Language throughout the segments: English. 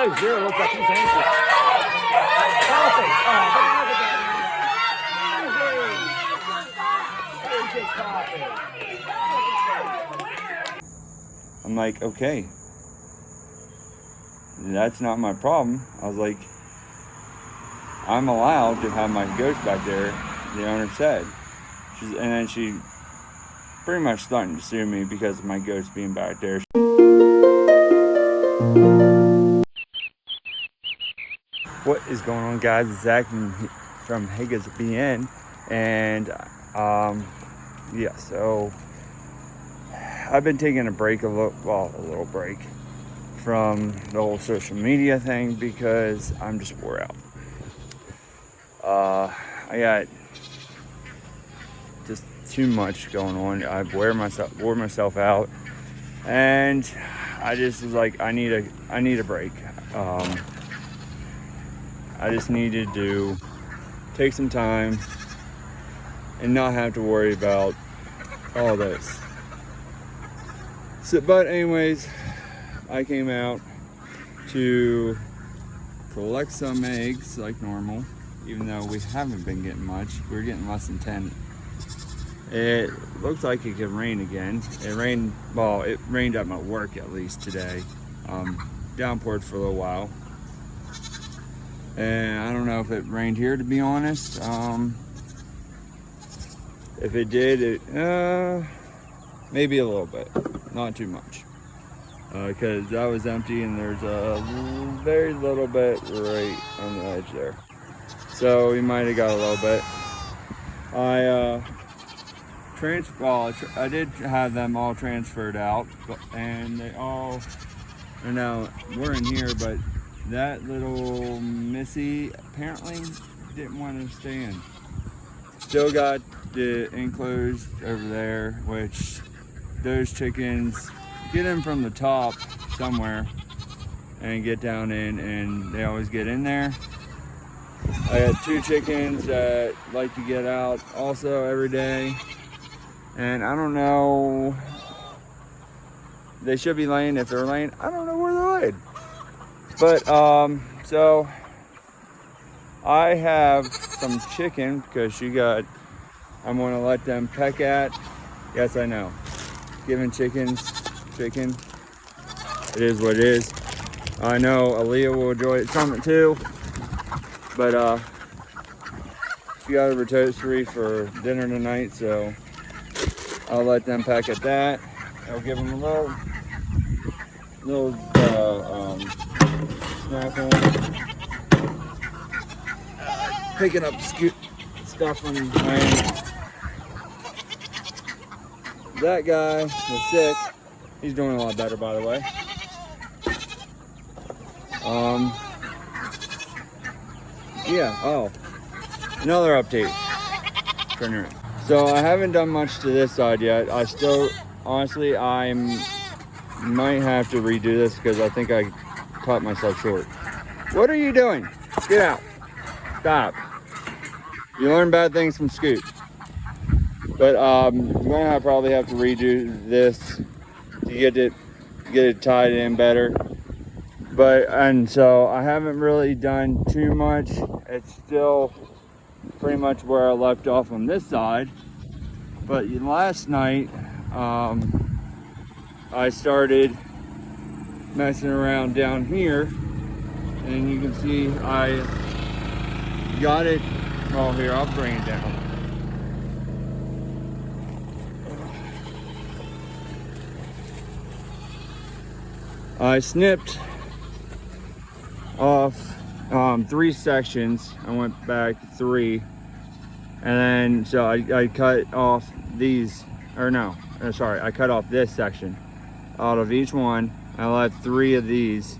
Oh, zero looks like he's anxious. Coffee. Oh, look at that. I'm like, okay, that's not my problem. I was like, I'm allowed to have my goats back there, the owner said. And then she pretty much starting to sue me because of my goats being back there. What is going on, guys? It's Zach from Haga's BN, and yeah, so I've been taking a break, a little break from the whole social media thing because I'm just wore out. I got just too much going on. I wore myself out, and I just was like, I need a break. I just needed to take some time and not have to worry about all this. So, but anyways, I came out to collect some eggs like normal, even though we haven't been getting much. We're getting less than 10. It looks like it could rain again. It rained at my work at least today. Downpoured for a little while. And I don't know if it rained here, to be honest. If it did, maybe a little bit, not too much. Because that was empty and there's a very little bit right on the edge there. So we might have got a little bit. I did have them all transferred out, and they all are now, we're in here, but that little Missy apparently didn't want to stay in. Still got the enclosed over there, which those chickens get in from the top somewhere and get down in, and they always get in there. I had 2 chickens that like to get out also every day, and I don't know, they should be laying. If they're laying, I don't know where they're laying. But so I have some chicken because I'm gonna let them peck at. Yes, I know, giving chicken. It is what it is. I know Aaliyah will enjoy something too, but she got a rotisserie for dinner tonight, so I'll let them peck at that. I'll give them a little snack on. Picking up stuff from my end. That guy was sick. He's doing a lot better, by the way. Yeah, oh, another update. Turn your end. So I haven't done much to this side yet. Honestly, I might have to redo this because I think I caught myself short. What are you doing? Get out. Stop. You learn bad things from Scoot. But I'm gonna probably have to redo this to get it tied in better. And so I haven't really done too much. It's still pretty much where I left off on this side. But last night, I started messing around down here, and you can see I got it. Oh, here, I'll bring it down. I snipped off 3 sections. I went back 3, and then so I cut off these, I cut off this section out of each one. I left 3 of these.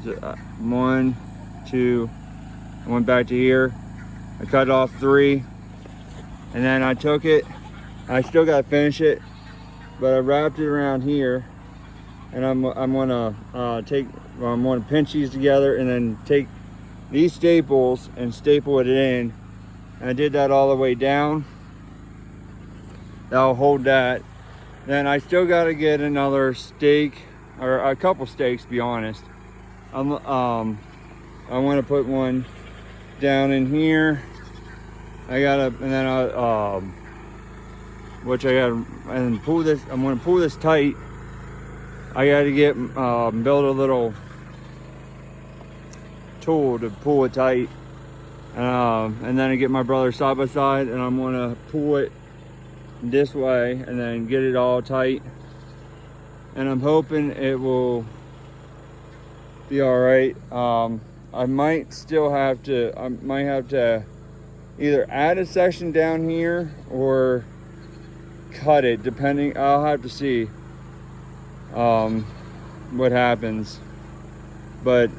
1, 2. I went back to here. I cut off 3, and then I took it. I still got to finish it, but I wrapped it around here, and I'm gonna pinch these together and then take these staples and staple it in. And I did that all the way down. That'll hold that. Then I still got to get another stake, or a couple stakes, to be honest. I want to put one down in here. I gotta, and then which I gotta, and pull this. I'm gonna pull this tight. I gotta get build a little tool to pull it tight, and then I get my brother side by side, and I'm gonna pull it this way, and then get it all tight. And I'm hoping it will be all right. I might have to either add a section down here or cut it, depending. I'll have to see what happens, but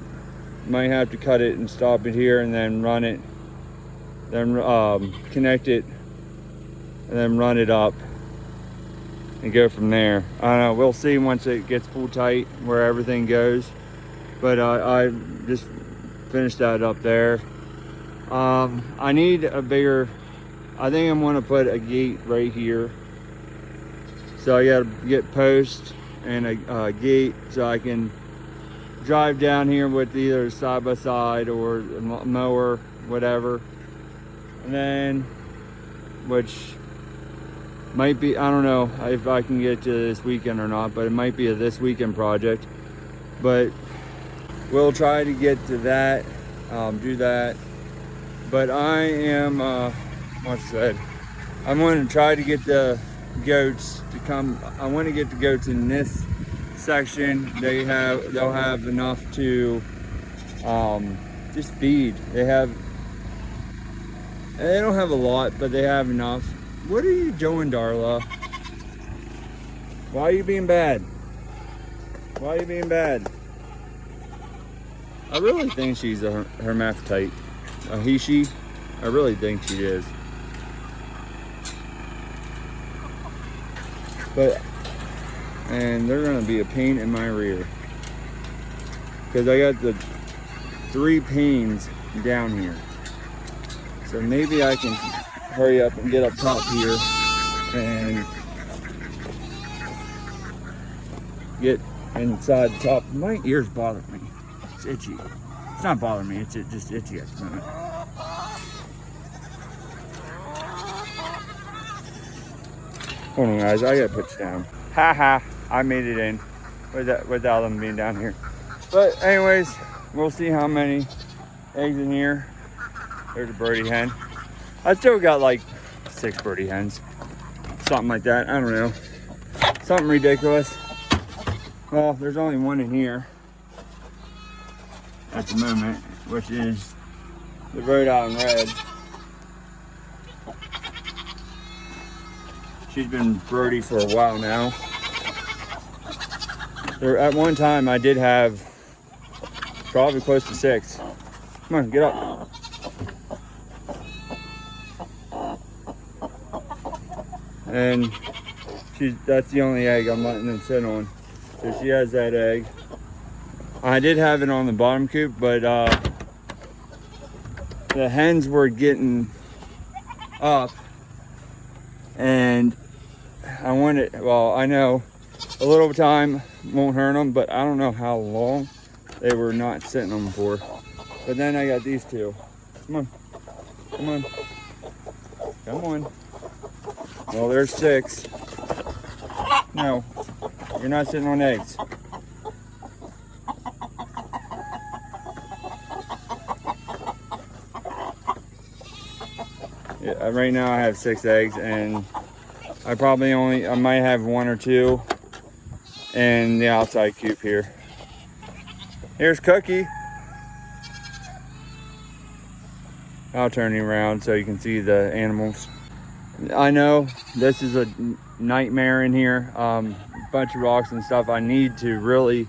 might have to cut it and stop it here and then run it, then connect it, and then run it up and go from there. I don't know, we'll see once it gets pulled tight where everything goes. But I just finished that up there. I need a bigger, I think I'm gonna put a gate right here. So I gotta get posts and a gate so I can drive down here with either side by side or a mower, whatever. And then, which might be, I don't know if I can get to this weekend or not, but it might be a this weekend project. But we'll try to get to that, do that. But I am, what's said, I'm going to try to get the goats to come. I want to get the goats in this section. They'll have enough to just feed. They don't have a lot, but they have enough. What are you doing, Darla? Why are you being bad? Why are you being bad? I really think she's a hermaphrodite. A he, she. I really think she is. And they're gonna be a pain in my rear. Because I got the 3 panes down here. So maybe I can hurry up and get up top here and get inside the top. My ears bother me. It's itchy. It's not bothering me, it's just itchy at the moment. Hold on guys, I gotta put you down. Haha, I made it in without them being down here. But anyways, we'll see how many eggs in here. There's a birdie hen. I still got like 6 birdie hens. Something like that, I don't know. Something ridiculous. Well, there's only one in here at the moment, which is the Rhode Island Red. She's been birdie for a while now. At one time I did have probably close to 6. Come on, get up. And that's the only egg I'm letting them sit on. So she has that egg. I did have it on the bottom coop, but the hens were getting up, and I know a little time won't hurt them, but I don't know how long they were not sitting on them for. But then I got these 2. Come on, come on, come on. Well, there's 6. No, you're not sitting on eggs. Yeah, right now I have 6 eggs, and I might have 1 or 2 in the outside coop here. Here's Cookie. I'll turn you around so you can see the animals. I know this is a nightmare in here. Bunch of rocks and stuff. I need to really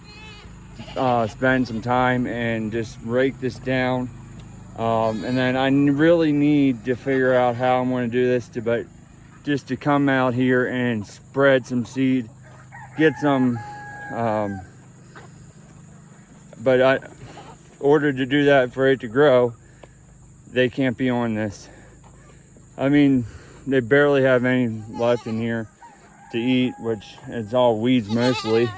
spend some time and just rake this down. And then I really need to figure out how I'm going to do this, but just to come out here and spread some seed, get some, but in order to do that, for it to grow, they can't be on this. I mean, they barely have any left in here to eat, which is all weeds mostly.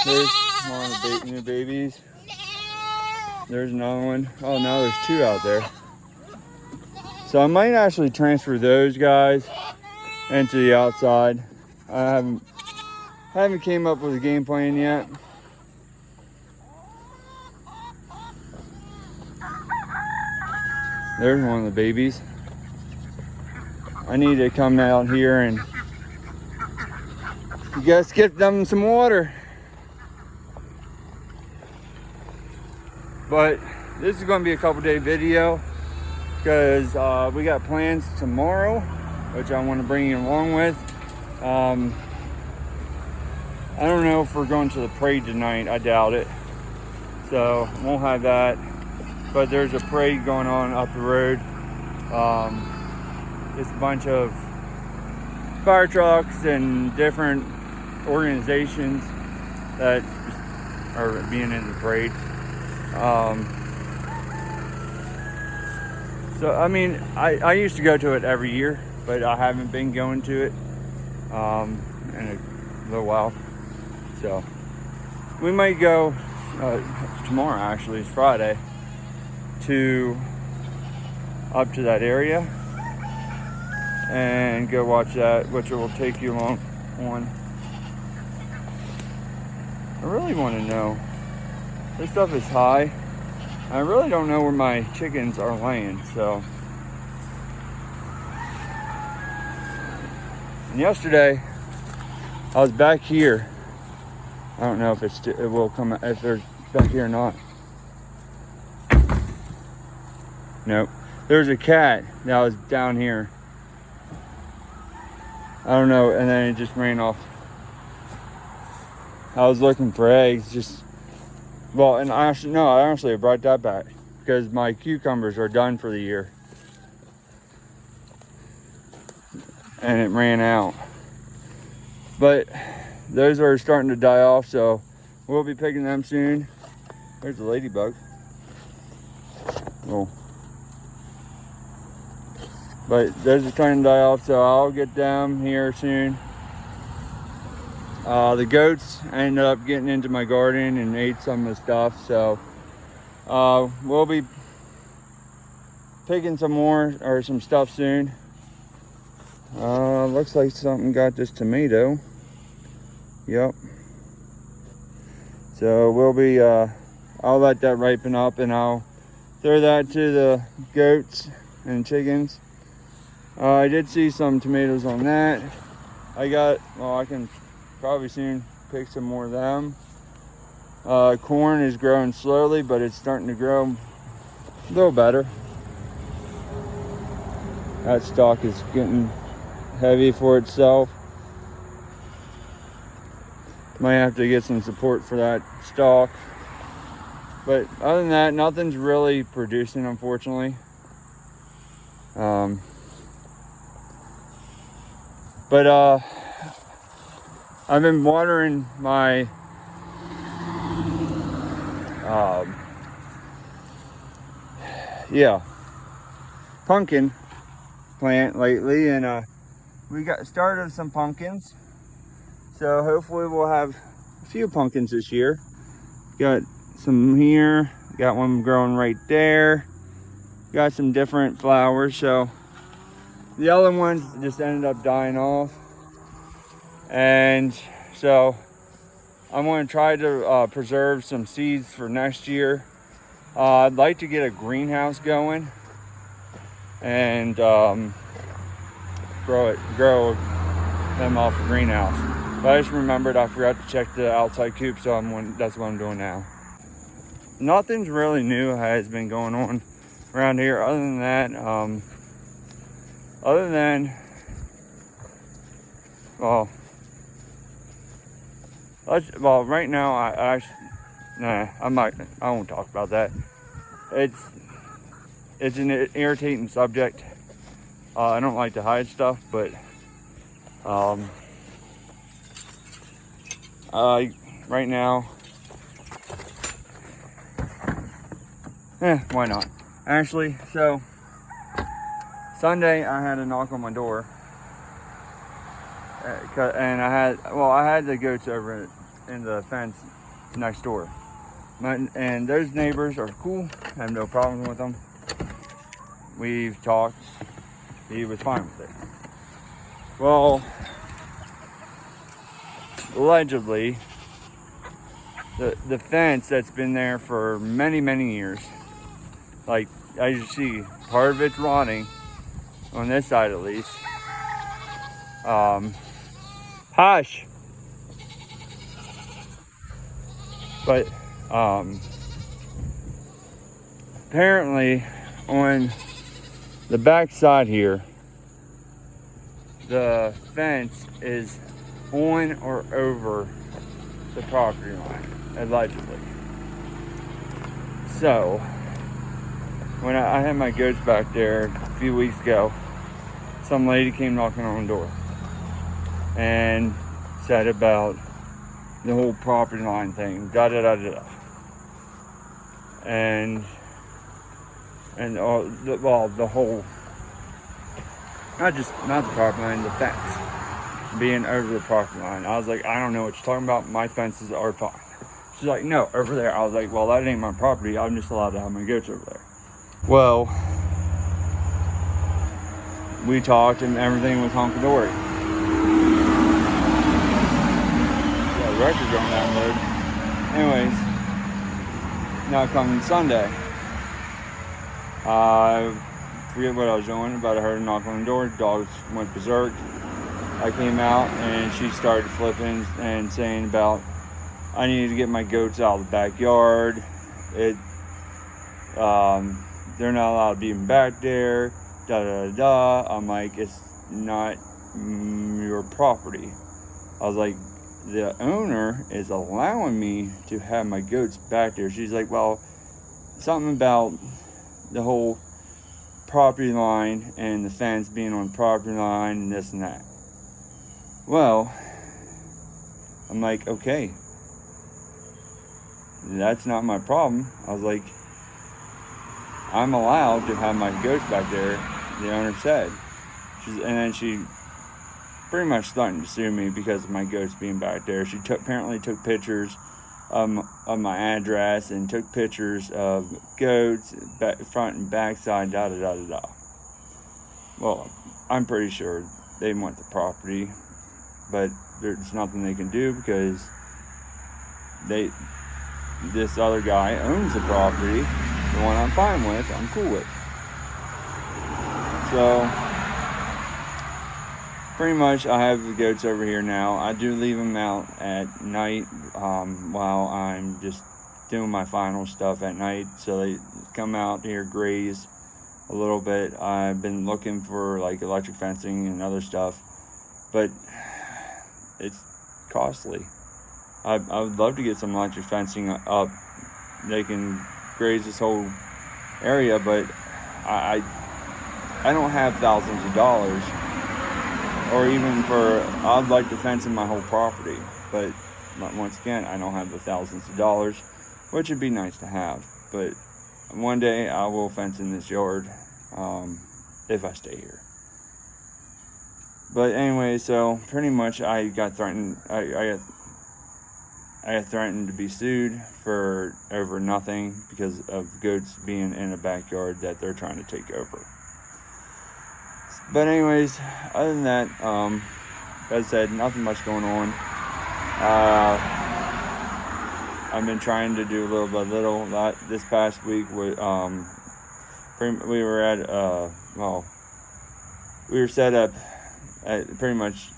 Here's more of the new babies. there's another one. Oh, now there's two out there. So I might actually transfer those guys into the outside. I haven't came up with a game plan yet. There's one of the babies. I need to come out here and you guys get them some water. But this is going to be a couple-day video because we got plans tomorrow, which I want to bring you along with. I don't know if we're going to the parade tonight. I doubt it. So won't have that. But there's a parade going on up the road. Just a bunch of fire trucks and different organizations that are being in the parade. So I mean, I used to go to it every year, but I haven't been going to it in a little while. So we might go tomorrow. Actually, it's Friday. Up to that area and go watch that, which will take you along on. I really want to know. This stuff is high. I really don't know where my chickens are laying, so. And yesterday, I was back here. I don't know if it will come, if they're back here or not. Nope. There's a cat that was down here. I don't know, and then it just ran off. I was looking for eggs, and I honestly brought that back because my cucumbers are done for the year. And it ran out. But those are starting to die off, so we'll be picking them soon. There's a ladybug. Oh. But those are starting to die off, so I'll get them here soon. The goats ended up getting into my garden and ate some of the stuff, so we'll be picking some more or some stuff soon. Looks like something got this tomato. Yep. So we'll be, I'll let that ripen up and I'll throw that to the goats and chickens. I did see some tomatoes on that. I can probably soon pick some more of them. Corn is growing slowly, but it's starting to grow a little better. That stalk is getting heavy for itself. Might have to get some support for that stalk. But other than that, nothing's really producing, unfortunately. But I've been watering my pumpkin plant lately, and we got started some pumpkins. So hopefully we'll have a few pumpkins this year. Got some here, got one growing right there. Got some different flowers, so the other ones just ended up dying off. And so I'm going to try to preserve some seeds for next year. I'd like to get a greenhouse going and grow them off a greenhouse. But I just remembered I forgot to check the outside coop, so that's what I'm doing now. Nothing's really new has been going on around here other than that. Right now I won't talk about that. It's an irritating subject. I don't like to hide stuff, but right now, why not? Actually, so Sunday I had a knock on my door, and I had the goats over in the fence next door. And those neighbors are cool. I have no problem with them. We've talked. He was fine with it. Well, allegedly, the fence that's been there for many, many years, like as you see, part of it's rotting on this side at least. Hush. But apparently on the back side here, the fence is on or over the property line, allegedly. So when I had my goats back there a few weeks ago, some lady came knocking on the door and said about the whole property line thing, da da da da da. And the whole, not the property line, the fence being over the property line. I was like, I don't know what you're talking about. My fences are fine. She's like, no, over there. I was like, well, that ain't my property. I'm just allowed to have my goats over there. Well, we talked and everything was hunky-dory. Got a record going down the road. Anyways, now coming Sunday, I forget what I was doing, but I heard a knock on the door. Dogs went berserk. I came out and she started flipping and saying about I needed to get my goats out of the backyard. They're not allowed to be in back there. Da da da. I'm like, it's not your property. I was like, the owner is allowing me to have my goats back there. She's like, well, something about the whole property line and the fence being on the property line and this and that. Well, I'm like, okay, that's not my problem. I was like, I'm allowed to have my goats back there, the owner said. And then she pretty much threatened to sue me because of my goats being back there. She apparently took pictures of my address and took pictures of goats, front and back side, da da da da da. Well, I'm pretty sure they want the property, but there's nothing they can do because this other guy owns the property, the one I'm fine with, I'm cool with. So pretty much I have the goats over here now. I do leave them out at night while I'm just doing my final stuff at night, so they come out here, graze a little bit. I've been looking for like electric fencing and other stuff, but it's costly. I would love to get some electric fencing up. They can graze this whole area, but I don't have thousands of dollars, or even I'd like to fence in my whole property, but once again, I don't have the thousands of dollars, which would be nice to have. But one day I will fence in this yard if I stay here. But anyway, so pretty much I got threatened. I got threatened to be sued for over nothing because of goats being in a backyard that they're trying to take over. But anyways, other than that, as I said, nothing much going on. I've been trying to do little by little. This past week, we were at we were set up at pretty much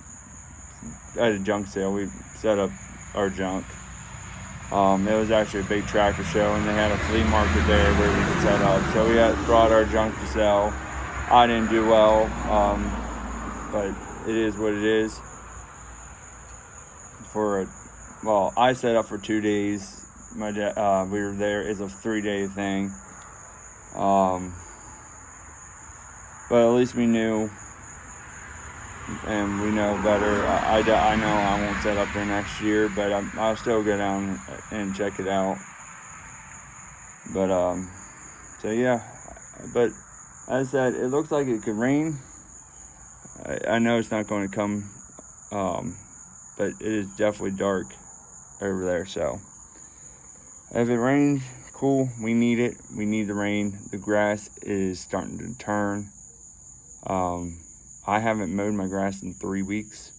at a junk sale. We set up our junk. It was actually a big tractor show, and they had a flea market there where we could set up. So we brought our junk to sell. I didn't do well, but it is what it is. I set up for 2 days. My dad, we were there. It's a 3-day thing. But at least we knew, and we know better. I know I won't set up there next year, but I'll still go down and check it out. But so yeah, but as I said, it looks like it could rain. I know it's not going to come, but it is definitely dark over there. So If it rains, cool. We need it. We need the rain. The grass is starting to turn. I haven't mowed my grass in 3 weeks.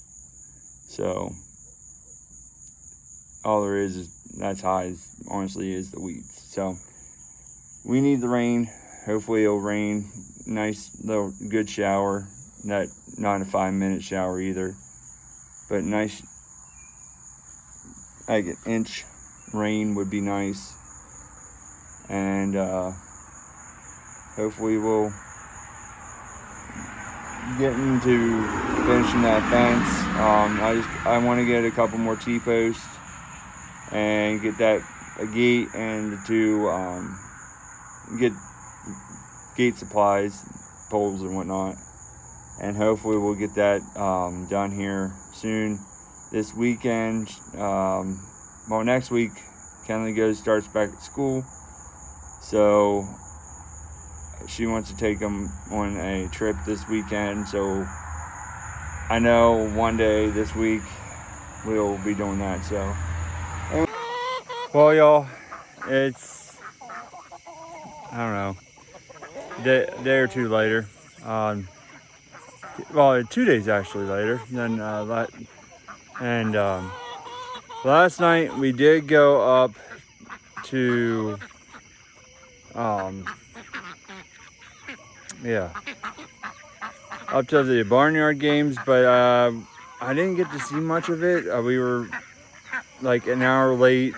So all there is that's high as honestly is the weeds. So we need the rain. Hopefully it'll rain. Nice little good shower. Not a 5-minute shower either. But nice, like an inch rain would be nice. And hopefully we'll get into finishing that fence. I want to get a couple more T-posts and get that a gate and to get gate supplies, poles and whatnot, and hopefully we'll get that done here soon this weekend. Well, next week Kenley starts back at school, so she wants to take them on a trip this weekend. So I know one day this week we'll be doing that. So well, y'all, it's, I don't know, day or two later, well, 2 days actually later than that. And last night we did go up to up to the barnyard games, but I didn't get to see much of it. We were like an hour late,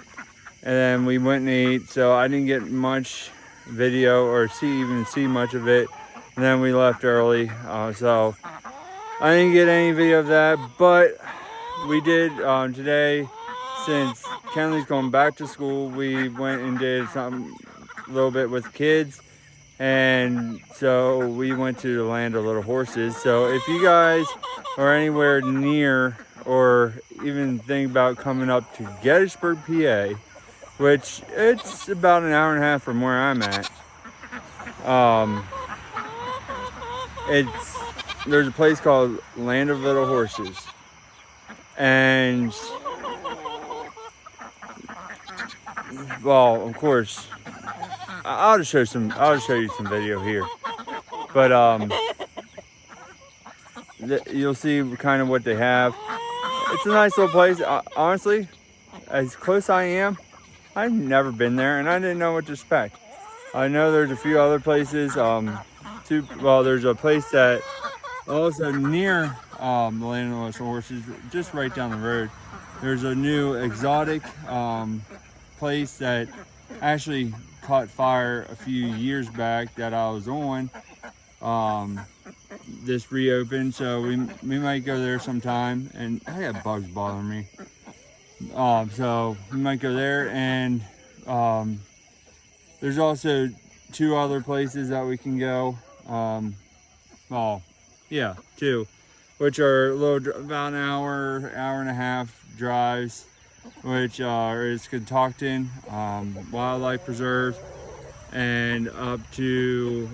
and then we went and ate, so I didn't get much video or even see much of it. And then we left early, so I didn't get any video of that. But we did today, since Kenley's going back to school, we went and did something a little bit with kids. And so we went to the Land of Little Horses. So if you guys are anywhere near or even think about coming up to Gettysburg, PA, which it's about an hour and a half from where I'm at, there's a place called Land of Little Horses, and well, of course, I'll just show you some video here, but you'll see kind of what they have. It's a nice little place. Honestly, as close I am, I've never been there, and I didn't know what to expect. I know there's a few other places. There's a place that also near the Land of Little Horses, just right down the road. There's a new exotic place that actually caught fire a few years back that I was on. This reopened, so we might go there sometime. And I got bugs bothering me. So we might go there, and there's also 2 other places that we can go. 2, which are about an hour and a half drives, which is Catoctin Wildlife Preserve, and up to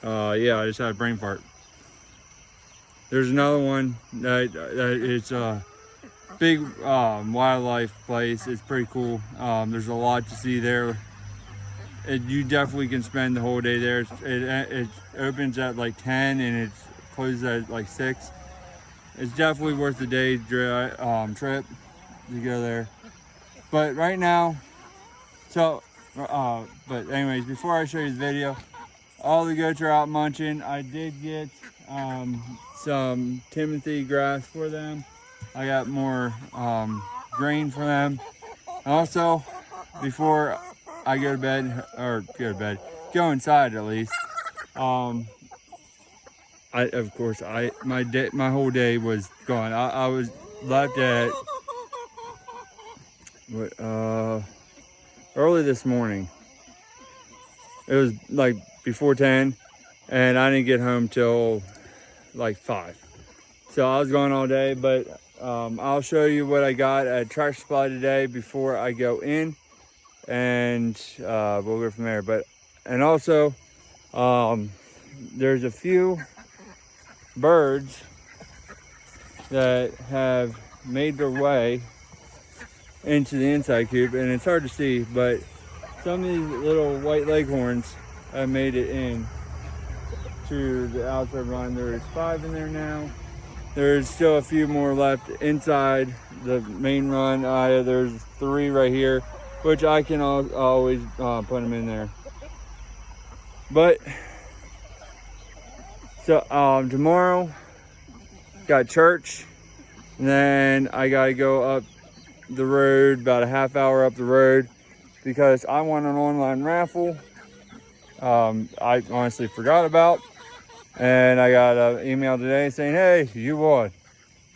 I just had a brain fart. There's another one that it's a big wildlife place. It's pretty cool. There's a lot to see there. You definitely can spend the whole day there. It opens at like 10 and it closes at like 6. It's definitely worth the day trip to go there. But right now, but anyways, before I show you the video, all the goats are out munching. I did get some Timothy grass for them. I got more grain for them. Also, before I go inside at least. My whole day was gone. I was left at early this morning. It was like before 10, and I didn't get home till like 5. So I was gone all day, but I'll show you what I got at Tractor Supply today before I go in, and we'll go from there. And also, there's a few birds that have made their way into the inside coop, and it's hard to see, but some of these little white leghorns have made it in to the outside run. There's 5 in there now. There's still a few more left inside the main run. There's 3 right here, which I can always put them in there. But so tomorrow got church, and then I gotta go up the road, about a half hour up the road, because I won an online raffle. I honestly forgot about, and I got an email today saying, hey, you won.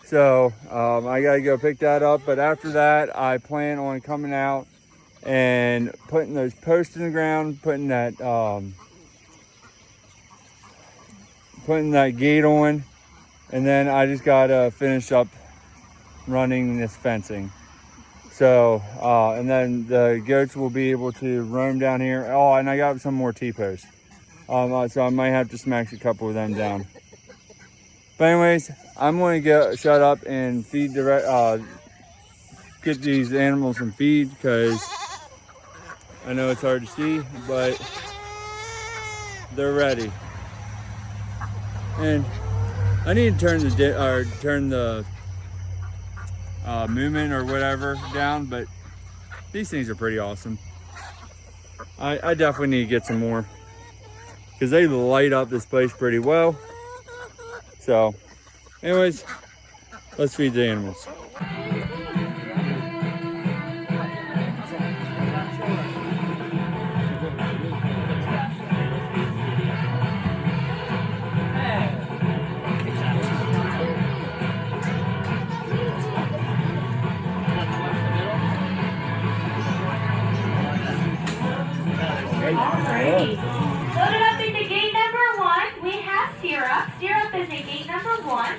So I gotta go pick that up. But after that, I plan on coming out and putting those posts in the ground, putting that gate on, and then I just gotta finish up running this fencing. So and then the goats will be able to roam down here. Oh, and I got some more T-posts. So I might have to smash a couple of them down. But anyways, I'm going to shut up and feed get these animals some feed, because I know it's hard to see, but they're ready. And I need to turn the movement or whatever down, but these things are pretty awesome. I definitely need to get some more, because they light up this place pretty well. So anyways, let's feed the animals. Alrighty. Loaded up into gate number 1, we have syrup. Syrup is in gate number 1.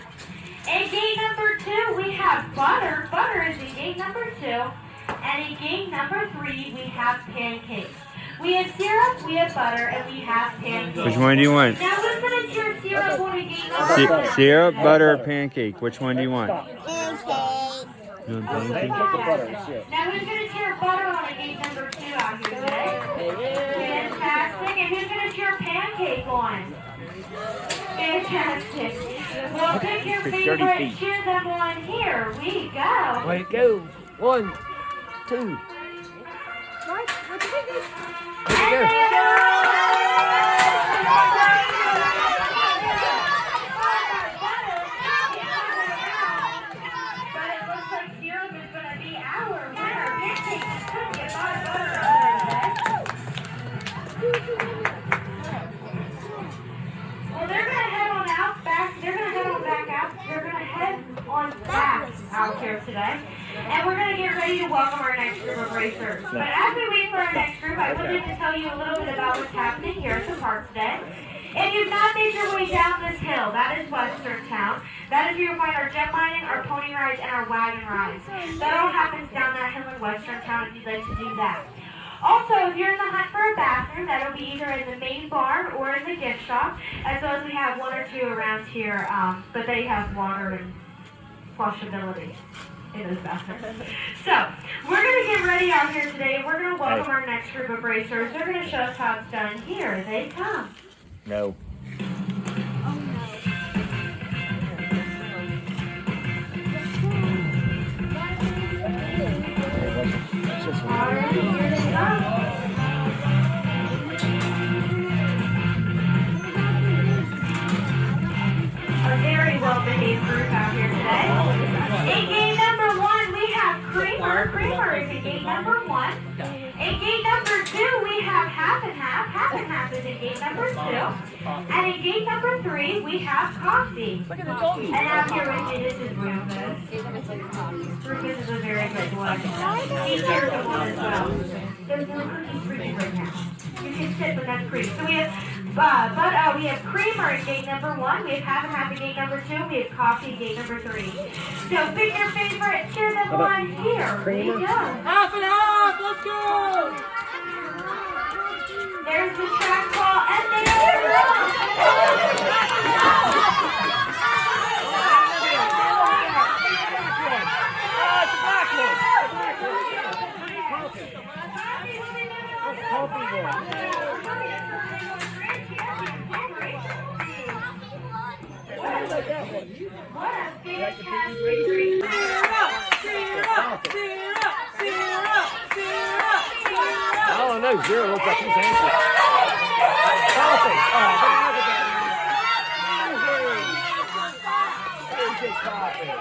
In gate number 2, we have butter. Butter is in gate number 2. And in gate number 3, we have pancakes. We have syrup, we have butter, and we have pancakes. Which one do you want? Now who's going to cheer syrup on in gate number 2? Syrup, butter, or pancake? Which one do you want? Pancake. You want pancake? Now who's going to cheer butter on in gate number 2 out here today? Fantastic. And who's going to cheer pancake on? Fantastic. Well, pick your favorite, cheer them on. Here we go. Way to go. 1, 2. And they But it looks like syrup is going to be our winner. Pancakes just couldn't get a lot of butter on Well, they're going to head on out back. They're going to head on back out. They're going to head on back out here today. And we're going to get ready to welcome our next group of racers. But as we wait for our next group, I would like to tell you a little bit about what's happening here at the park today. If you've not made your way down this hill, that is Western Town. That is where you'll find our jet mining, our pony rides, and our wagon rides. That all happens down that hill in Western Town if you'd like to do that. Also, if you're in the hunt for a bathroom, that'll be either in the main barn or in the gift shop, as well as we have 1 or 2 around here, but they have water and flushability in those bathrooms. So, we're going to get ready out here today. We're going to welcome our next group of racers. They're going to show us how it's done. Here they come. No. Alright, here they come. A very well-behaved group out here today. In game number 1, we have Creamer. Creamer is in game number 1. In gate number 2, we have Half and Half. Half and Half is in gate number 2. And in gate number 3, we have Coffee. And out here with me, this is Rufus. Rufus is a very good one. He's here to one as well. There's no cookies for you right now. You can sit, but that's cream. So we have Creamer in gate number 1. We have Half and Half in gate number 2. We have Coffee in gate number 3. So pick your favorite, cheer them on. Here we go. Half and half. Let's go. There's the track ball, and there's the ball. It's a black one. take that one. What a fantastic retreat. I don't know. Zero looks like he's answering. Coffee. Oh, look at that. Easy. Easy coffee.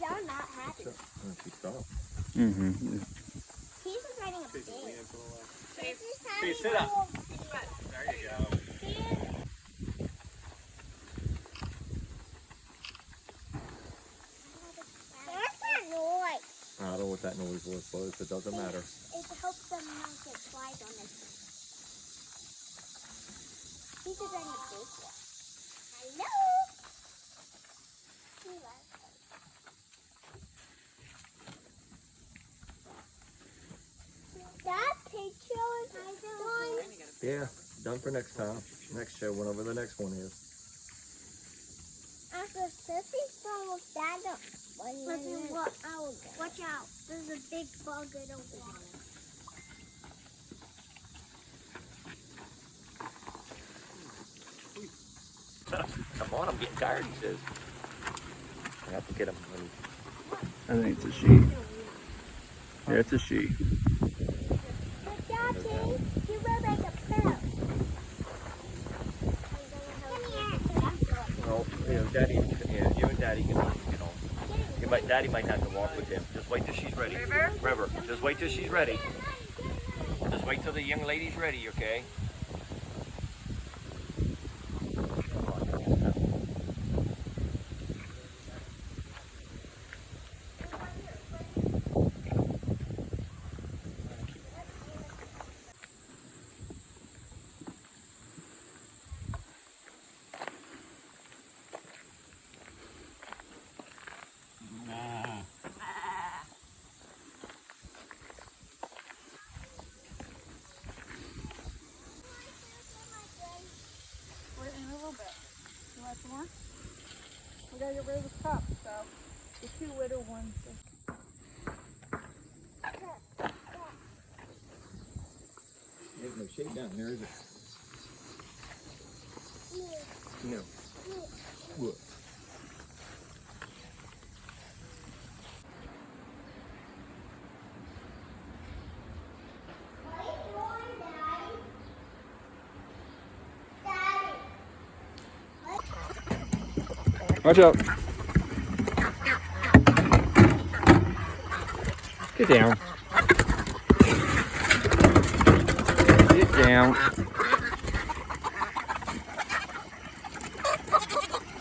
I'm not happy. Mm-hmm. He's just writing a big. Please sit up. There you go. What's that noise? I don't know what that noise was, but it doesn't matter. It helps them not get flies on this thing. He's just writing a big one. Hello? He loves it. That picture is done. Yeah, done for next time. Next show, whenever the next one is. After Sissy's done with that, watch out. There's a big bug in the water. Come on, I'm getting tired, he says. I have to get him. I think it's a she. Yeah, it's a she. But Daddy, you will make a bell. Well, Daddy, you and Daddy can get on. Daddy might have to walk with him. Just wait till she's ready. River, just wait till she's ready. Just wait till the young lady's ready, okay? We gotta get rid of the cup, so the two little ones. There's no shade down there, is it? No. What? Watch out. Get down. Get down.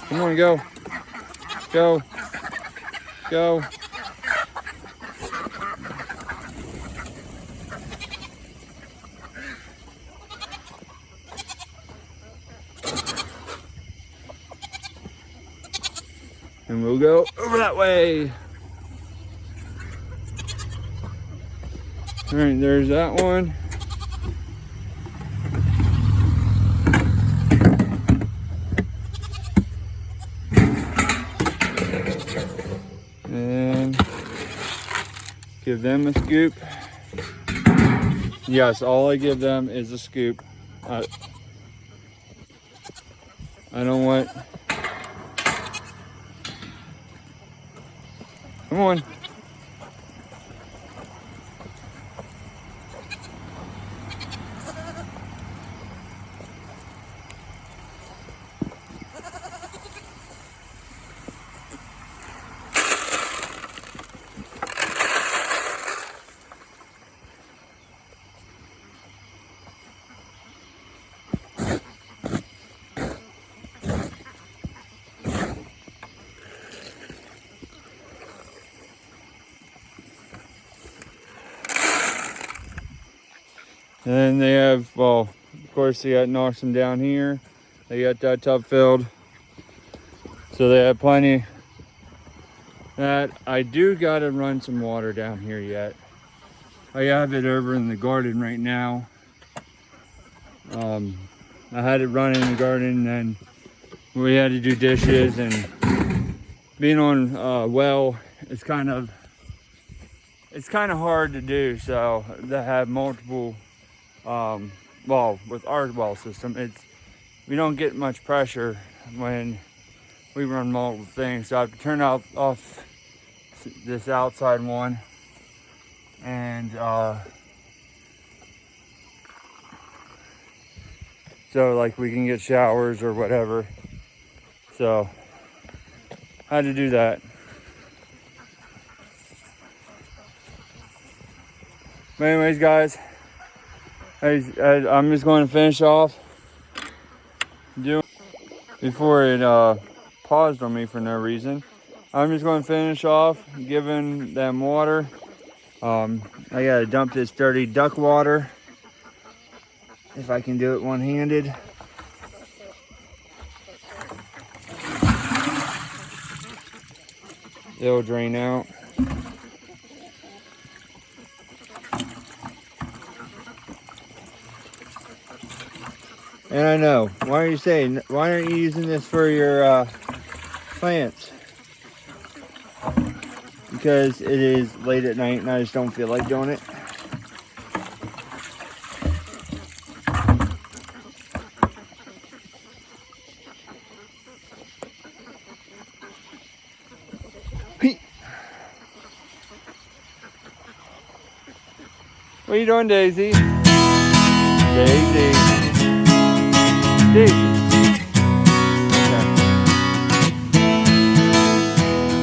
Come on, go. Go. Go. And we'll go over that way. All right, there's that one. And give them a scoop. Yes, all I give them is a scoop. I don't want. Come on. And then they have, well, of course they got knocks them down here. They got that tub filled. So they have plenty. That I do gotta run some water down here yet. I have it over in the garden right now. I had it run in the garden and we had to do dishes, and being on well, it's kind of hard to do. So they have multiple well, with our well system, we don't get much pressure when we run multiple things. So I have to turn off this outside one, and so like we can get showers or whatever. So I had to do that. But anyways, guys, I'm just going to finish off before it paused on me for no reason. I'm just going to finish off giving them water. I gotta dump this dirty duck water if I can do it one-handed. It'll drain out. And I know, why aren't you using this for your plants? Because it is late at night and I just don't feel like doing it. What are you doing, Daisy? Daisy. Daisy. Okay.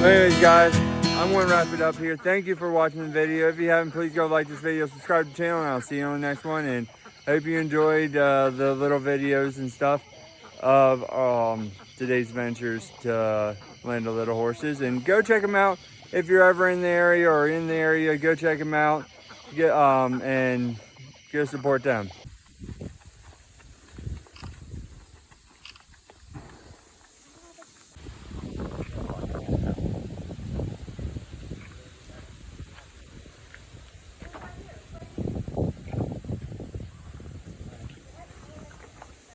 Anyways, guys, I'm going to wrap it up here. Thank you for watching the video. If you haven't, please go like this video, subscribe to the channel, and I'll see you on the next one. And I hope you enjoyed the little videos and stuff of today's ventures to Land of Little Horses. And go check them out if you're ever in the area or in the area. Go check them out. And go support them.